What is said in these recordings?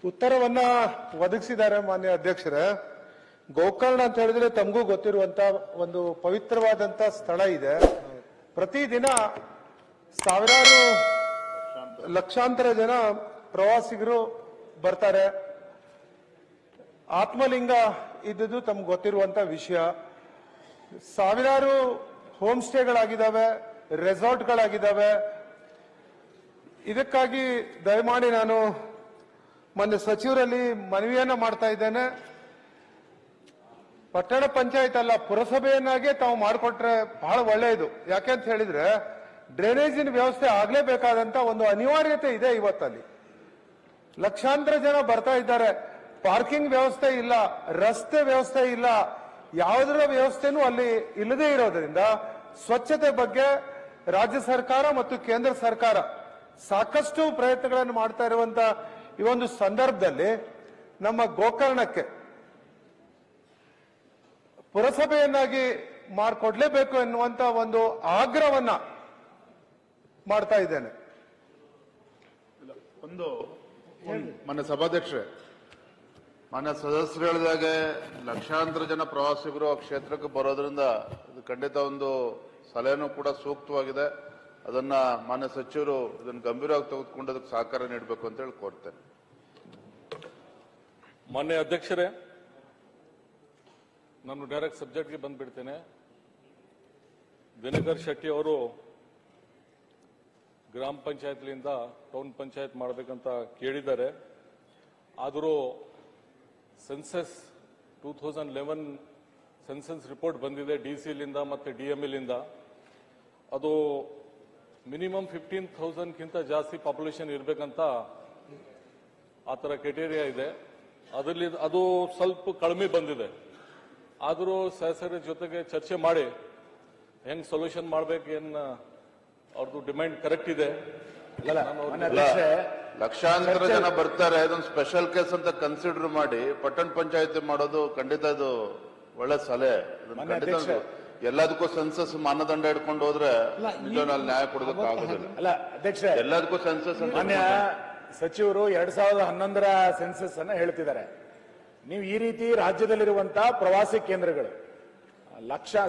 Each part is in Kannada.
ಉತ್ತರವನ್ನ ಒದಗಿಸಿದ್ದಾರೆ ಮಾನ್ಯ ಅಧ್ಯಕ್ಷರೇ. ಗೋಕರ್ಣ ಅಂತ ಹೇಳಿದ್ರೆ ತಮಗೂ ಗೊತ್ತಿರುವಂತ ಒಂದು ಪವಿತ್ರವಾದಂತ ಸ್ಥಳ ಇದೆ. ಪ್ರತಿದಿನ ಸಾವಿರಾರು ಲಕ್ಷಾಂತರ ಜನ ಪ್ರವಾಸಿಗರು ಬರ್ತಾರೆ. ಆತ್ಮಲಿಂಗ ಇದ್ದುದು ತಮ್ಗೆ ಗೊತ್ತಿರುವಂತ ವಿಷಯ. ಸಾವಿರಾರು ಹೋಮ್ ಸ್ಟೇಗಳಾಗಿದ್ದಾವೆ, ರೆಸಾರ್ಟ್ಗಳಾಗಿದ್ದಾವೆ. ಇದಕ್ಕಾಗಿ ದಯಮಾಡಿ ನಾನು ಮೊನ್ನೆ ಸಚಿವರಲ್ಲಿ ಮನವಿಯನ್ನ ಮಾಡ್ತಾ ಇದ್ದೇನೆ. ಪಟ್ಟಣ ಪಂಚಾಯತ್ ಅಲ್ಲ, ಪುರಸಭೆಯನ್ನಾಗೆ ತಾವು ಮಾಡಿಕೊಟ್ರೆ ಬಹಳ ಒಳ್ಳೆಯದು. ಯಾಕೆ ಅಂತ ಹೇಳಿದ್ರೆ ಡ್ರೈನೇಜಿನ ವ್ಯವಸ್ಥೆ ಆಗ್ಲೇಬೇಕಾದಂತ ಒಂದು ಅನಿವಾರ್ಯತೆ ಇದೆ. ಇವತ್ತಲ್ಲಿ ಲಕ್ಷಾಂತರ ಜನ ಬರ್ತಾ ಇದ್ದಾರೆ. ಪಾರ್ಕಿಂಗ್ ವ್ಯವಸ್ಥೆ ಇಲ್ಲ, ರಸ್ತೆ ವ್ಯವಸ್ಥೆ ಇಲ್ಲ, ಯಾವುದರ ವ್ಯವಸ್ಥೆನೂ ಅಲ್ಲಿ ಇಲ್ಲದೆ ಇರೋದ್ರಿಂದ ಸ್ವಚ್ಛತೆ ಬಗ್ಗೆ ರಾಜ್ಯ ಸರ್ಕಾರ ಮತ್ತು ಕೇಂದ್ರ ಸರ್ಕಾರ ಸಾಕಷ್ಟು ಪ್ರಯತ್ನಗಳನ್ನು ಮಾಡ್ತಾ ಇರುವಂತ ಈ ಒಂದು ಸಂದರ್ಭದಲ್ಲಿ ನಮ್ಮ ಗೋಕರ್ಣಕ್ಕೆ ಪುರಸಭೆಯನ್ನಾಗಿ ಮಾಡಿಕೊಡ್ಲೇಬೇಕು ಎನ್ನುವಂತ ಒಂದು ಆಗ್ರಹವನ್ನ ಮಾಡ್ತಾ ಇದ್ದೇನೆ. ಮಾನ್ಯ ಸಭಾಧ್ಯಕ್ಷರೇ, ಮಾನ್ಯ ಸದಸ್ಯರು ಹೇಳಿದಾಗೆ ಲಕ್ಷಾಂತರ ಜನ ಪ್ರವಾಸಿಗರು ಆ ಕ್ಷೇತ್ರಕ್ಕೆ ಬರೋದ್ರಿಂದ ಇದು ಖಂಡಿತ ಒಂದು ಸಲಹೆನೂ ಕೂಡ ಸೂಕ್ತವಾಗಿದೆ. ಅದನ್ನ ಮಾನ್ಯ ಸಚಿವರು ಇದನ್ನು ಗಂಭೀರವಾಗಿ ತೆಗೆದುಕೊಂಡು ಅದಕ್ಕೆ ಸಹಕಾರ ನೀಡಬೇಕು ಅಂತ ಹೇಳಿ ಕೋರ್ತೇನೆ. ಮಾನ್ಯ ಅಧ್ಯಕ್ಷರೇ, ನಾನು ಡೈರೆಕ್ಟ್ ಸಬ್ಜೆಕ್ಟ್ಗೆ ಬಂದ್ಬಿಡ್ತೇನೆ. ದಿನಕರ್ ಶೆಟ್ಟಿ ಅವರು ಗ್ರಾಮ ಪಂಚಾಯತ್ಲಿಂದ ಟೌನ್ ಪಂಚಾಯತ್ ಮಾಡಬೇಕಂತ ಕೇಳಿದ್ದಾರೆ. ಆದರೂ ಸೆನ್ಸಸ್ 2011 ಸೆನ್ಸಸ್ ರಿಪೋರ್ಟ್ ಬಂದಿದೆ ಡಿಸಿಲಿಂದ ಮತ್ತು ಡಿಎಂಎಲಿಂದ. ಅದು ಮಿನಿಮಮ್ 15,000ಕ್ಕಿಂತ ಜಾಸ್ತಿ ಪಾಪ್ಯುಲೇಷನ್ ಇರಬೇಕಂತ ಆ ಥರ ಕ್ರೈಟೇರಿಯಾ ಇದೆ. ಅದರಲ್ಲಿ ಅದು ಸ್ವಲ್ಪ ಕಡಿಮೆ ಬಂದಿದೆ. ಆದರೂ ಸದಸ್ಯರ ಜೊತೆಗೆ ಚರ್ಚೆ ಮಾಡಿ ಹೆಂಗ್ ಸೊಲ್ಯೂಷನ್ ಮಾಡ್ಬೇಕು, ಏನ್ ಅವ್ರದ್ದು ಡಿಮ್ಯಾಂಡ್ ಕರೆಕ್ಟ್ ಇದೆ. ಲಕ್ಷಾಂತರ ಜನ ಬರ್ತಾರೆ, ಇದೊಂದು ಸ್ಪೆಷಲ್ ಕೇಸ್ ಅಂತ ಕನ್ಸಿಡರ್ ಮಾಡಿ ಪಟ್ಟಣ ಪಂಚಾಯತಿ ಮಾಡೋದು ಖಂಡಿತ ಇದು ಒಳ್ಳೆ ಸಲಹೆ. ಖಂಡಿತ ಎಲ್ಲದಕ್ಕೂ ಸೆನ್ಸಸ್ ಮಾನದಂಡ ಇಟ್ಕೊಂಡು ಹೋದ್ರೆ ನಿಜವೂ ಅಲ್ಲಿ ನ್ಯಾಯ ಕೊಡೋದಕ್ಕೆ ಆಗೋದಿಲ್ಲ. ಅಲ್ಲ ಅಧ್ಯಕ್ಷ, ಎಲ್ಲದಕ್ಕೂ ಸೆನ್ಸಸ್. ಮಾನ್ಯ ಸಚಿವರು 2011ರ ಸೆನ್ಸಸ್ ಅನ್ನ ಹೇಳ್ತಿದ್ದಾರೆ. ನೀವು ಈ ರೀತಿ ರಾಜ್ಯದಲ್ಲಿರುವಂತಹ ಪ್ರವಾಸಿ ಕೇಂದ್ರಗಳು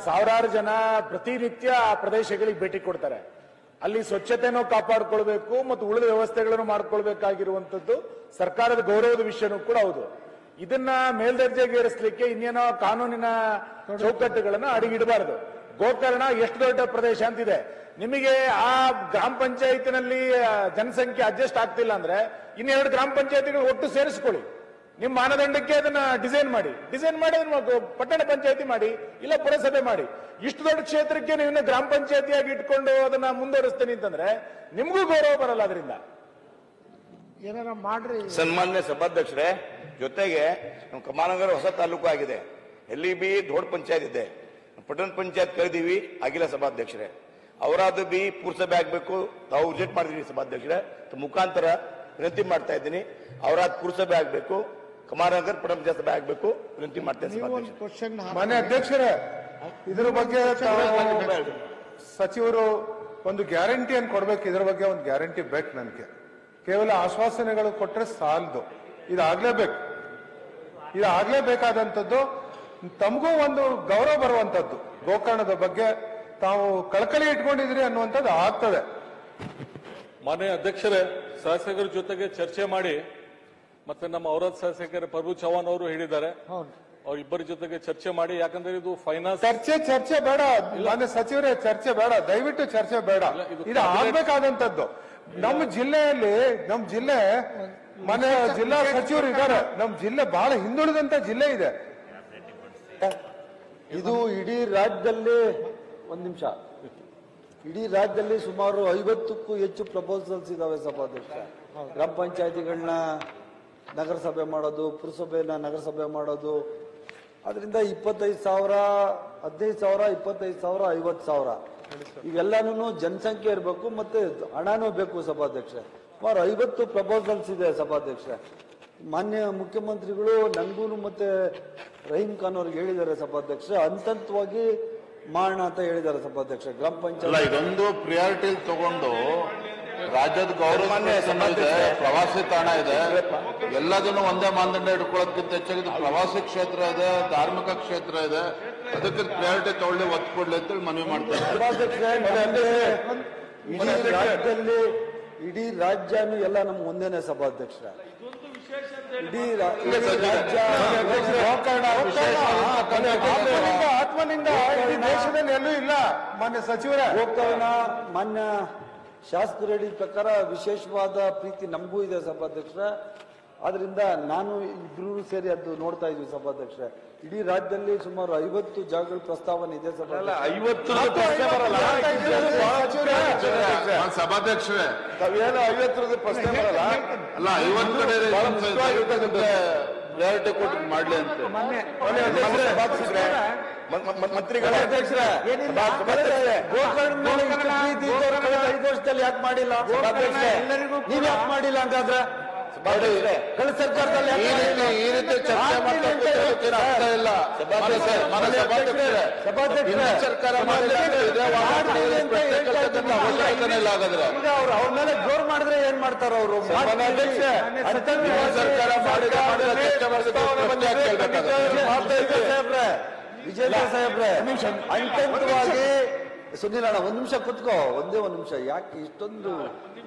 ಸಾವಿರಾರು ಜನ ಪ್ರತಿನಿತ್ಯ ಆ ಪ್ರದೇಶಗಳಿಗೆ ಭೇಟಿ ಕೊಡ್ತಾರೆ. ಅಲ್ಲಿ ಸ್ವಚ್ಛತೆನೂ ಕಾಪಾಡಿಕೊಳ್ಬೇಕು ಮತ್ತು ಉಳಿದ ವ್ಯವಸ್ಥೆಗಳನ್ನು ಮಾಡಿಕೊಳ್ಬೇಕಾಗಿರುವಂತದ್ದು ಸರ್ಕಾರದ ಗೌರವದ ವಿಷಯನೂ ಕೂಡ ಹೌದು. ಇದನ್ನ ಮೇಲ್ದರ್ಜೆಗೇರಿಸಲಿಕ್ಕೆ ಇನ್ನೇನೋ ಕಾನೂನಿನ ಚೌಕಟ್ಟುಗಳನ್ನ ಅಡಿಗಿಡಬಾರದು. ಗೋಕರ್ಣ ಎಷ್ಟು ದೊಡ್ಡ ಪ್ರದೇಶ ಅಂತಿದೆ. ನಿಮಗೆ ಆ ಗ್ರಾಮ ಪಂಚಾಯತಿನಲ್ಲಿ ಜನಸಂಖ್ಯೆ ಅಡ್ಜಸ್ಟ್ ಆಗ್ತಿಲ್ಲ ಅಂದ್ರೆ ಇನ್ನೆರಡು ಗ್ರಾಮ ಪಂಚಾಯತಿಗಳು ಒಟ್ಟು ಸೇರಿಸ್ಕೊಳ್ಳಿ. ನಿಮ್ಮ ಮಾನದಂಡಕ್ಕೆ ಅದನ್ನ ಡಿಸೈನ್ ಮಾಡಿ ಅದನ್ನ ಪಟ್ಟಣ ಪಂಚಾಯತಿ ಮಾಡಿ, ಇಲ್ಲ ಪುರಸಭೆ ಮಾಡಿ. ಇಷ್ಟು ದೊಡ್ಡ ಕ್ಷೇತ್ರಕ್ಕೆ ನೀವು ಗ್ರಾಮ ಪಂಚಾಯತಿಯಾಗಿ ಇಟ್ಕೊಂಡು ಅದನ್ನ ಮುಂದುವರಿಸ್ತೀನಿ ಅಂತಂದ್ರೆ ನಿಮಗೂ ಗೌರವ ಬರಲ್ಲ. ಅದರಿಂದ ಏನಾರ ಮಾಡ್ರಿ. ಸನ್ಮಾನ್ಯ ಸಭಾಧ್ಯಕ್ಷರೇ, ಜೊತೆಗೆ ನಮ್ಮ ಕಮಾನಗರ ಹೊಸ ತಾಲೂಕು ಆಗಿದೆ. ಎಲ್ಲಿ ಬಿ ದೊಡ್ಡ ಪಂಚಾಯತ್ ಇದೆ, ಪಟ್ಟಣ ಪಂಚಾಯತ್ ಕರೆದೀವಿ, ಆಗಿಲ್ಲ ಸಭಾಧ್ಯಕ್ಷರೇ. ಅವರಾದ ಬಿ ಪುರಸಭೆ ಆಗ್ಬೇಕು. ತಾವು ವಿಸಿಟ್ ಮಾಡಿದೀವಿ ಸಭಾಧ್ಯಕ್ಷರೇ, ಮುಖಾಂತರ ವಿನಂತಿ ಮಾಡ್ತಾ ಇದ್ದೀನಿ. ಅವರಾದ ಪುರಸಭೆ ಆಗ್ಬೇಕು, ಕಮಾನಗರ್ ಪಟ್ಟಣ ಪಂಚಾಯತ್ ಸಭೆ ಆಗ್ಬೇಕು ವಿನಂತಿ ಮಾಡ್ತೇನೆ. ಮಾನ್ಯ ಅಧ್ಯಕ್ಷರೇ, ಇದರ ಬಗ್ಗೆ ಸಚಿವರು ಒಂದು ಗ್ಯಾರಂಟಿಯನ್ನು ಕೊಡ್ಬೇಕು. ಇದರ ಬಗ್ಗೆ ಒಂದು ಗ್ಯಾರಂಟಿ ಬೇಕು ನನಗೆ. ಕೇವಲ ಆಶ್ವಾಸನೆಗಳು ಕೊಟ್ರೆ ಸಾಲದು. ಇದಾಗ್ಲೇಬೇಕಾದಂಥದ್ದು. ತಮಗೂ ಒಂದು ಗೌರವ ಬರುವಂತದ್ದು, ಗೋಕರ್ಣದ ಬಗ್ಗೆ ತಾವು ಕಳಕಳಿ ಇಟ್ಕೊಂಡಿದ್ರಿ ಅನ್ನುವಂಥದ್ದು ಆಗ್ತದೆ. ಮಾನ್ಯ ಅಧ್ಯಕ್ಷರೇ, ಶಾಸಕರ ಜೊತೆಗೆ ಚರ್ಚೆ ಮಾಡಿ, ಮತ್ತೆ ನಮ್ಮ ಔರಾದ್ ಶಾಸಕರ ಪ್ರಭು ಚವ್ಹಾಣ್ ಅವರು ಹೇಳಿದ್ದಾರೆ, ಅವರಿಬ್ಬರ ಜೊತೆಗೆ ಚರ್ಚೆ ಮಾಡಿ. ಯಾಕಂದ್ರೆ ಇದು ಫೈನಾನ್ಸ್ ಚರ್ಚೆ ಬೇಡ ಮಾನ್ಯ ಸಚಿವರೇ, ಚರ್ಚೆ ಬೇಡ, ದಯವಿಟ್ಟು ಚರ್ಚೆ ಬೇಡ. ಇದು ಆಗ್ಬೇಕಾದಂತದ್ದು. ನಮ್ಮ ಜಿಲ್ಲೆ ಮನೆ ಜಿಲ್ಲಾ ಸಚಿವರು ಇದ್ದಾರೆ. ನಮ್ಮ ಜಿಲ್ಲೆ ಬಹಳ ಹಿಂದುಳಿದಂತ ಜಿಲ್ಲೆ ಇದೆ. ಇದು ಇಡೀ ರಾಜ್ಯದಲ್ಲಿ ಒಂದ್ ನಿಮಿಷ, ಇಡೀ ರಾಜ್ಯದಲ್ಲಿ ಸುಮಾರು 50ಕ್ಕೂ ಹೆಚ್ಚು ಪ್ರಪೋಸಲ್ಸ್ ಇದಾವೆ ಸಭಾಧ್ಯಕ್ಷ. ಗ್ರಾಮ ಪಂಚಾಯತಿಗಳನ್ನ ನಗರಸಭೆ ಮಾಡೋದು, ಪುರಸಭೆನ ನಗರಸಭೆ ಮಾಡೋದು. ಅದರಿಂದ 25,000, 15,000, 25,000, 50,000 ಇವೆಲ್ಲಾನು ಜನಸಂಖ್ಯೆ ಇರಬೇಕು, ಮತ್ತೆ ಹಣನೂ ಬೇಕು ಸಭಾಧ್ಯಕ್ಷ. ಸುಮಾರು 50 ಪ್ರಪೋಸಲ್ಸ್ ಇದೆ ಸಭಾಧ್ಯಕ್ಷ. ಮಾನ್ಯ ಮುಖ್ಯಮಂತ್ರಿಗಳು ನಂಗೂ ಮತ್ತೆ ರಹೀಂ ಖಾನ್ ಅವ್ರಿಗೆ ಹೇಳಿದ್ದಾರೆ ಸಭಾಧ್ಯಕ್ಷ, ಹಂತವಾಗಿ ಮಾಡೋಣ ಅಂತ ಹೇಳಿದ್ದಾರೆ ಸಭಾಧ್ಯಕ್ಷ. ಗ್ರಾಮ ಪಂಚಾಯತ್ ಇದೊಂದು ಪ್ರಿಯಾರಿಟಿ ತಗೊಂಡು ರಾಜ್ಯದ ಗೌರವ ಇದೆ, ಪ್ರವಾಸಿ ತಾಣ ಇದೆ, ಎಲ್ಲದನ್ನು ಒಂದೇ ಮಾನದಂಡ ಇಟ್ಕೊಳ್ಳೋದಕ್ಕಿಂತ ಹೆಚ್ಚಾಗಿ ಪ್ರವಾಸಿ ಕ್ಷೇತ್ರ ಇದೆ, ಧಾರ್ಮಿಕ ಕ್ಷೇತ್ರ ಇದೆ, ಅದಕ್ಕೆ ಪ್ರಯಾರಿಟಿ ತಗೊಳ್ಳಿ, ಒತ್ತು ಕೊಡ್ಲಿ ಅಂತೇಳಿ ಮನವಿ ಮಾಡ್ತಾರೆ. ರಾಜ್ಯದಲ್ಲಿ ಇಡೀ ರಾಜ್ಯನೂ ಎಲ್ಲ ನಮ್ಗೆ ಒಂದೇನೆ ಸಭಾಧ್ಯಕ್ಷರ. ಇಡೀ ರಾಜ್ಯ ಆತ್ಮನಿಂದ ದೇಶದಲ್ಲಿ ಎಲ್ಲೂ ಇಲ್ಲ. ಮಾನ್ಯ ಸಚಿವರೇ, ಗೋಕರ್ಣ ಮಾನ್ಯ ಶಾಸಕರು ಹೇಳಿದ ಪ್ರಕಾರ ವಿಶೇಷವಾದ ಪ್ರೀತಿ ನಮಗೂ ಇದೆ ಸಭಾಧ್ಯಕ್ಷರ. ಆದ್ರಿಂದ ನಾನು ಇಬ್ರು ಸೇರಿ ಅದು ನೋಡ್ತಾ ಇದ್ವಿ ಸಭಾಧ್ಯಕ್ಷರೇ. ಇಡೀ ರಾಜ್ಯದಲ್ಲಿ ಸುಮಾರು 50 ಜಾಗಗಳ ಪ್ರಸ್ತಾವನೆ ಇದೆ ಸಭಾಧ್ಯಕ್ಷರೇ. ಸಭಾಧ್ಯಕ್ಷರೇ, 50 ಪ್ರಶ್ನೆ ಬರಲ್ಲ ಅಲ್ಲ 50 ಕಡೆ ಪ್ರಯಾರಿಟಿ ಕೊಟ್ಟು ಮಾಡ್ಲಿ ಅಂತ ಮಂತ್ರಿಗಳ ಗೋಕರ್ಣ 5 ವರ್ಷದಲ್ಲಿ ಯಾಕೆ ಮಾಡಿಲ್ಲ ನೀವ್ ಯಾಕೆ ಮಾಡಿಲ್ಲ ಅಂತಂದ್ರೆ ಕಳೆದ ಸರ್ಕಾರದಲ್ಲಿ ಈ ರೀತಿ ಚರ್ಚೆ ಮಾಡ್ತಾ ಇಲ್ಲ. ಸರ್ಕಾರ ಅವ್ರ ಮೇಲೆ ಜೋರ್ ಮಾಡಿದ್ರೆ ಏನ್ ಮಾಡ್ತಾರ ಅವರು? ಸರ್ಕಾರ ವಿಜಯೇಂದ್ರ ಸಾಹೇಬ್ರೆ, ಅಂತಿಮವಾಗಿ ಸುನಿಲ್ ಅಣ್ಣ ಒಂದ್ ನಿಮಿಷ ಕುತ್ಕೋ, ಒಂದೇ ಒಂದ್ ನಿಮಿಷ. ಯಾಕೆ ಇಷ್ಟೊಂದು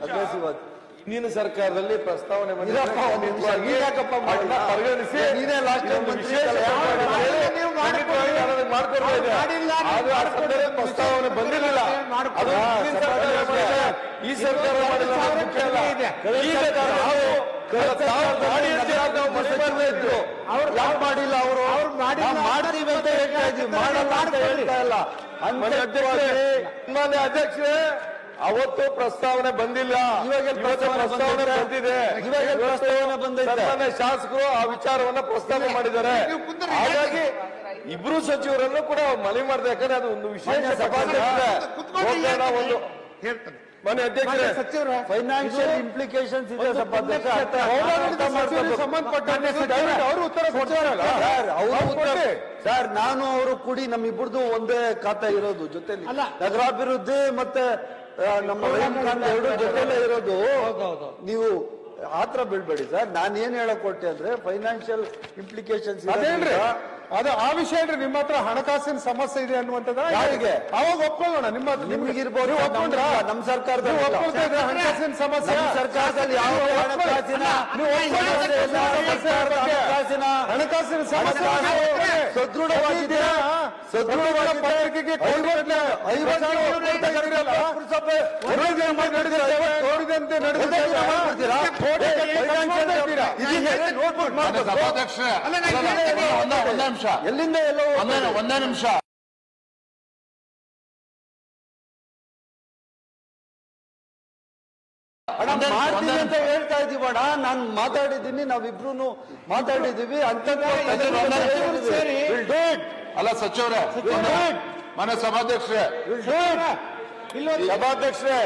ಅಗ್ರೆಸಿವ್ ಆಗಿ ನೀನು ಸರ್ಕಾರದಲ್ಲಿ ಪ್ರಸ್ತಾವನೆ ಪರಿಗಣಿಸಿ ನೀನೇ ಲಾಸ್ಟ್ ಪ್ರಸ್ತಾವನೆ ಬಂದಿರಲಿಲ್ಲ. ಈ ಸರ್ಕಾರ ಅವ್ರು ಯಾರು ಮಾಡಿಲ್ಲ, ಅವರು ಮಾಡ್ತೀವಿ ಅಂತ ಹೇಳ್ತಾ ಇದ್ವಿ, ಮಾಡಲ್ಲ ಅಂತ ಹೇಳ್ತಾ ಇಲ್ಲ. ಅಧ್ಯಕ್ಷರೇ, ಅವತ್ತು ಪ್ರಸ್ತಾವನೆ ಬಂದಿಲ್ಲ, ಇವಾಗ ಪ್ರಸ್ತಾವನೆ ಬಂದಿದೆ. ಇವಾಗ ಪ್ರಸ್ತಾವನೆ ಬಂದಿದೆ. ಶಾಸಕರು ಆ ವಿಚಾರವನ್ನ ಪ್ರಸ್ತಾವ ಮಾಡಿದ್ದಾರೆ. ಹಾಗಾಗಿ ಇಬ್ರು ಸಚಿವರನ್ನು ಕೂಡ ಮನವಿ ಮಾಡಿದೆ. ಯಾಕಂದ್ರೆ ಅದು ಒಂದು ವಿಶೇಷ ಒಂದು ಮನೆ ಅಧ್ಯಕ್ಷರೇ, ಫೈನಾನ್ಷಿಯಲ್ ಇಂಪ್ಲಿಕೇಶನ್ಸ್ ಇದೆ ಸಭಾಧ್ಯಕ್ಷ. ಅವರು ಉತ್ತರ ಕೊಡ್ತಾರಲ್ಲ ಸರ್. ನಾನು ಅವರು ಕೂಡಿ ನಮ್ಮಿಬ್ಬರದು ಒಂದೇ ಖಾತೆ ಇರೋದು, ಜೊತೆಲಿ ನಗರಾಭಿವೃದ್ಧಿ ಮತ್ತೆ ನಮ್ಮ ರೈನ್ ಖಾತೆ ಎರಡು ಜೊತೆಲೇ ಇರೋದು. ನೀವು ಆತರ ಬೀಳ್ಬೇಡಿ ಸರ್. ನಾನು ಏನ್ ಹೇಳಕ್ ಕೊಟ್ಟೆ ಅಂದ್ರೆ ಫೈನಾನ್ಷಿಯಲ್ ಇಂಪ್ಲಿಕೇಶನ್ಸ್ ಅದೇನ್ರಿ, ಅದು ಆ ವಿಷಯ ಏನ್ರಿ, ನಿಮ್ಮ ಹತ್ರ ಹಣಕಾಸಿನ ಸಮಸ್ಯೆ ಇದೆ ಅನ್ನುವಂಥದ್ದು ಯಾರಿಗೆ ಅವಾಗ ಒಪ್ಕೊಳ್ಳೋಣ. ನಿಮಗಿರ್ಬೋದು, ನಮ್ಮ ಸರ್ಕಾರದಲ್ಲಿ ಒಪ್ಕೊಳ್ತಾ ಇದ್ರೆ ಹಣಕಾಸಿನ ಸಮಸ್ಯೆ ಸರ್ಕಾರದಲ್ಲಿ ಯಾವ ಹಣಕಾಸಿನ ಹಣಕಾಸಿನ ಸಮಸ್ಯೆ ಸದೃಢವಾಗಿದೆಯಾ? ಸದೃಢವಾದ ಪತ್ರಿಕೆಗೆ ಸಭಾಧ್ಯಕ್ಷರೇ, ಎಲ್ಲಿಂದ ಎಲ್ಲೋ ಒಂದೇ ನಿಮಿಷ. ಮಾಡ್ತೀನಿ ಅಂತ ಹೇಳ್ತಾ ಇದೀವಣ. ನಾನು ಮಾತಾಡಿದ್ದೀನಿ, ನಾವಿಬ್ರು ಮಾತಾಡಿದೀವಿ ಅಂತ. ಅಲ್ಲ ಸಚಿವರೇ, ಮನೆ ಸಭಾಧ್ಯಕ್ಷರೇ, ಸಭಾಧ್ಯಕ್ಷರೇ,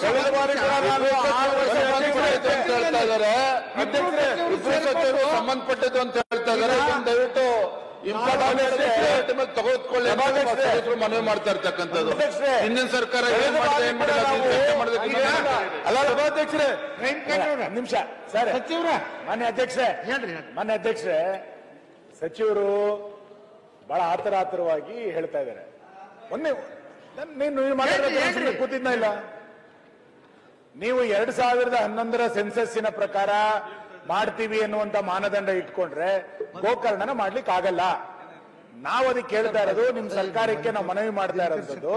ಕಳೆದ ಬಾರಿ ಕೂಡ ನಾನು 6 ವರ್ಷ ಅಂತ ಹೇಳ್ತಾ ಇದ್ದಾರೆ. ಇಬ್ಬರು ಸಚಿವರು ಸಂಬಂಧಪಟ್ಟಿದ್ದು ಅಂತ ಹೇಳ್ತಾ ಇದ್ದಾರೆ. ದಯವಿಟ್ಟು ತಗೊಳ್ಕೊಳ್ಳಿ ಮನವಿ ಮಾಡ್ತಾ ಇರ್ತಕ್ಕಂಥದ್ದು. ಹಿಂದಿನ ಸರ್ಕಾರ ಏನ್ ಮಾಡಿದೆ ಅಲ್ಲ ಸಭಾಧ್ಯಕ್ಷರೇ, ನಿಮಿಷ ಸರ್. ಸಚಿವರ ಮಾನ್ಯ ಅಧ್ಯಕ್ಷರೇ, ಸಚಿವರು ಬಹಳ ಆತರವಾಗಿ ಹೇಳ್ತಾ ಇದ್ದಾರೆ. ಮೊನ್ನೆ ನೀನು ಮಾತಾಡಿದ್ರೆ ಕೂತಿದ್ನ ಇಲ್ಲ. ನೀವು 2011ರ ಸೆನ್ಸಸ್ಸಿನ ಪ್ರಕಾರ ಮಾಡ್ತೀವಿ ಅನ್ನುವಂತ ಮಾನದಂಡ ಇಟ್ಕೊಂಡ್ರೆ ಗೋಕರ್ಣನ ಮಾಡ್ಲಿಕ್ಕೆ ಆಗಲ್ಲ. ನಾವು ಅದಕ್ಕೆ ಕೇಳ್ತಾ ಇರೋದು, ನಿಮ್ ಸರ್ಕಾರಕ್ಕೆ ನಾವು ಮನವಿ ಮಾಡ್ತಾ ಇರೋದು,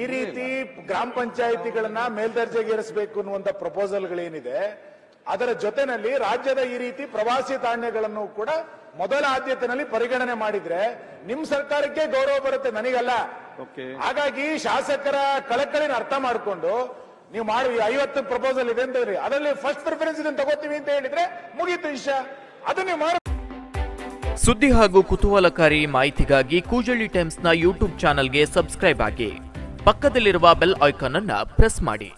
ಈ ರೀತಿ ಗ್ರಾಮ ಪಂಚಾಯಿತಿಗಳನ್ನ ಮೇಲ್ದರ್ಜೆಗೇರಿಸಬೇಕು ಅನ್ನುವಂತ ಪ್ರಪೋಸಲ್ಗಳೇನಿದೆ, ಅದರ ಜೊತೆನಲ್ಲಿ ರಾಜ್ಯದ ಈ ರೀತಿ ಪ್ರವಾಸಿ ತಾಣಗಳನ್ನು ಕೂಡ ಮೊದಲ ಆದ್ಯತೆಯಲ್ಲಿ ಪರಿಗಣನೆ ಮಾಡಿದ್ರೆ ನಿಮ್ ಸರ್ಕಾರಕ್ಕೆ ಗೌರವ ಬರುತ್ತೆ, ನನಗಲ್ಲ. ಹಾಗಾಗಿ ಶಾಸಕರ ಕಳಕಳಿನ ಅರ್ಥ ಮಾಡಿಕೊಂಡು ನೀವು ಮಾಡಿ 50 ಪ್ರಪೋಸಲ್ ಇದೆ ಅಂತ ಹೇಳಿ ಅದರಲ್ಲಿ ಫಸ್ಟ್ ಪ್ರಿಫರೆನ್ಸ್ ಇದನ್ನು ತಗೋತೀವಿ ಅಂತ ಹೇಳಿದ್ರೆ ಮುಗೀತು ವಿಷಯ. ಅದನ್ನೇ ಮಾಡಿ. ಸುದ್ದಿ ಹಾಗೂ ಕುತೂಹಲಕಾರಿ ಮಾಹಿತಿಗಾಗಿ ಕೂಜಳ್ಳಿ ಟೈಮ್ಸ್ನ ಯೂಟ್ಯೂಬ್ ಚಾನೆಲ್ಗೆ ಸಬ್ಸ್ಕ್ರೈಬ್ ಆಗಿ, ಪಕ್ಕದಲ್ಲಿರುವ ಬೆಲ್ ಐಕಾನ್ ಅನ್ನು ಪ್ರೆಸ್ ಮಾಡಿ.